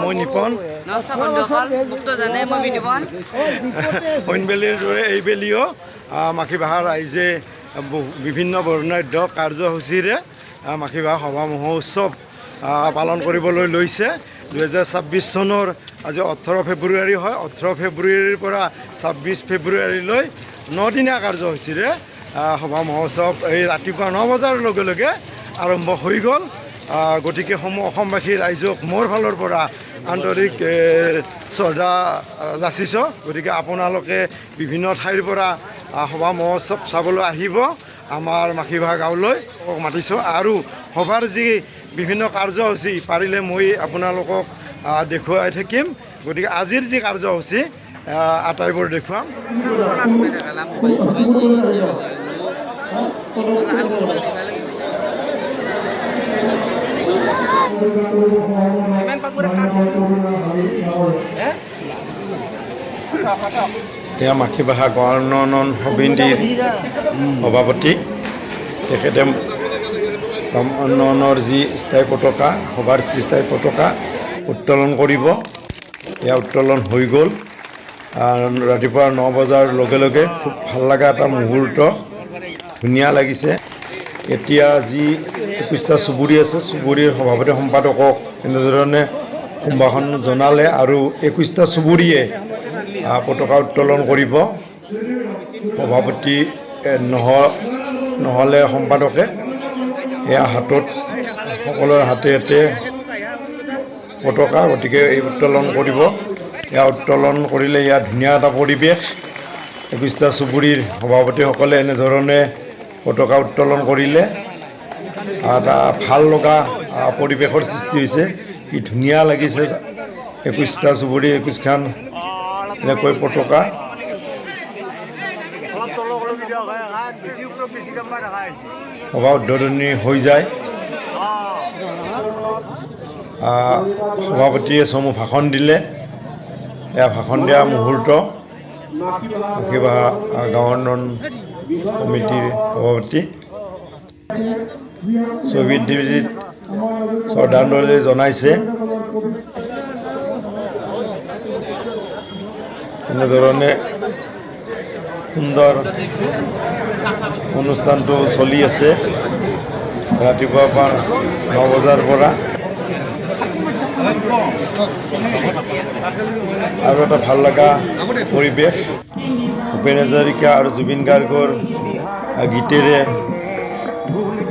মই নিপন নমস্কাৰ বন্ধুসকল, মুক্ত জানে মই বিনিপন। অইনবেলিৰ দৰে এইবেলিও মাখিবাহা ৰাইজে বিভিন্ন বৰ্ণাঢ্য কাৰ্যসূচীৰে মাখিবাহা সভা মহোৎসৱ পালন কৰিবলৈ লৈছে। 2026 চনৰ আজি 18 ফেব্ৰুৱাৰী হয়। 18 ফেব্ৰুৱাৰীৰ পৰা 26 ফেব্ৰুৱাৰীলৈ 9 দিনীয়া কাৰ্যসূচীৰে সভা মহোৎসৱ এই ৰাতিপুৱা 9 বজাৰ লগে লগে আৰম্ভ হৈ গ'ল। গতিকে অসমবাসী ৰাইজক মোৰ ফালৰ পৰা আন্তৰিক শ্ৰদ্ধা যাচিছোঁ। গতিকে আপোনালোকে বিভিন্ন ঠাইৰ পৰা সভা মহোৎসৱ চাবলৈ আহিব আমাৰ মাখিবাহা গাঁৱলৈ মাতিছোঁ। আৰু সভাৰ যি বিভিন্ন কাৰ্যসূচী পাৰিলে মই আপোনালোকক দেখুৱাই থাকিম। গতিকে আজিৰ যি কাৰ্যসূচী আটাইবোৰ দেখুৱাম। এয়া মাখিবাহা গণনন সমিতিৰ সভাপতি, তেখেতে গণননৰ যি স্থায়ী পতাকা, সভাৰ স্থায়ী পতাকা উত্তোলন কৰিব। এয়া উত্তোলন হৈ গ'ল ৰাতিপুৱা 9 বজাৰ লগে লগে। খুব ভাল লগা এটা মুহূৰ্ত, ধুনীয়া লাগিছে। এতিয়া যি 21টা চুবুৰী আছে, চুবুৰীৰ সভাপতি সম্পাদকক এনেধৰণে সম্ভাষণ জনালে আৰু 21টা চুবুৰীয়ে পতাকা উত্তোলন কৰিব। সভাপতি নহ'লে সম্পাদকে এয়া হাতত সকলোৰে হাতে হাতে পতাকা, গতিকে এই উত্তোলন কৰিব। এয়া উত্তোলন কৰিলে ইয়াত ধুনীয়া এটা পৰিৱেশ। 21টা চুবুৰীৰ সভাপতিসকলে এনেধৰণে পতাকা উত্তোলন কৰিলে এটা ভাল লগা পৰিৱেশৰ সৃষ্টি হৈছে। কি ধুনীয়া লাগিছে। 21টা চুবুৰী 21খন এনেকৈ পতাকা সভা উদ্বোধনী হৈ যায়। সভাপতিয়ে চমু ভাষণ দিলে। এয়া ভাষণ দিয়া মুহূৰ্ত। মাখিবাহা গাঁৱৰ কমিটিৰ সভাপতি শ্বহীদ দিৱসত শ্ৰদ্ধাঞ্জলি জনাইছে। এনেধৰণে সুন্দৰ অনুষ্ঠানটো চলি আছে ৰাতিপুৱাৰ পৰা 9 বজাৰ পৰা। আৰু এটা ভাল লগা পৰিৱেশ। ভূপেন হাজৰিকা আৰু জুবিন গাৰ্গৰ গীতেৰে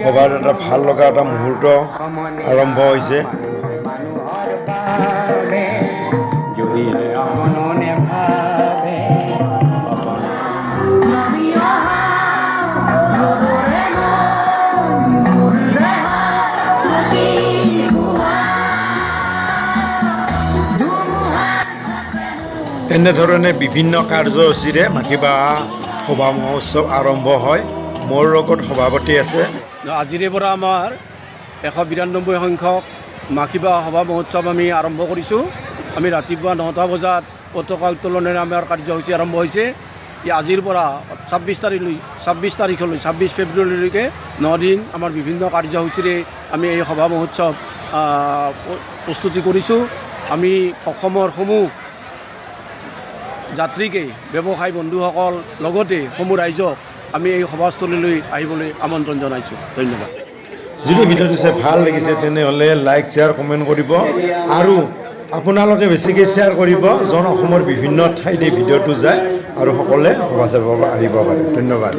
সভাৰ এটা ভাল লগা এটা মুহূৰ্ত আৰম্ভ হৈছে। এনেধৰণে বিভিন্ন কাৰ্যসূচীৰে মাখিবাহা সভা মহোৎসৱ আৰম্ভ হয়। মোৰ লগত সভাপতি আছে। আজিৰে পৰা আমাৰ 192 সংখ্যক মাখিবাহা সভা মহোৎসৱ আমি আৰম্ভ কৰিছোঁ। আমি ৰাতিপুৱা 9টা বজাত পতাকা উত্তোলনেৰে আমাৰ কাৰ্যসূচী আৰম্ভ হৈছে। আজিৰ পৰা 26 তাৰিখলৈ 26 ফেব্ৰুৱাৰীলৈকে 9 দিন আমাৰ বিভিন্ন কাৰ্যসূচীৰে আমি এই সভা মহোৎসৱ প্ৰস্তুতি কৰিছোঁ। আমি অসমৰ সমূহ যাত্ৰীকে, ব্যৱসায়ী বন্ধুসকল লগতে সমূহ ৰাইজক আমি এই সভাস্থলীলৈ আহিবলৈ আমন্ত্ৰণ জনাইছোঁ। ধন্যবাদ। যদি ভিডিঅ'টো চাই ভাল লাগিছে তেনেহ'লে লাইক, শ্বেয়াৰ, কমেণ্ট কৰিব আৰু আপোনালোকে বেছিকৈ শ্বেয়াৰ কৰিব যেন অসমৰ বিভিন্ন ঠাইত এই ভিডিঅ'টো যায় আৰু সকলোৱে সভা চাব আহিব পাৰে। ধন্যবাদ।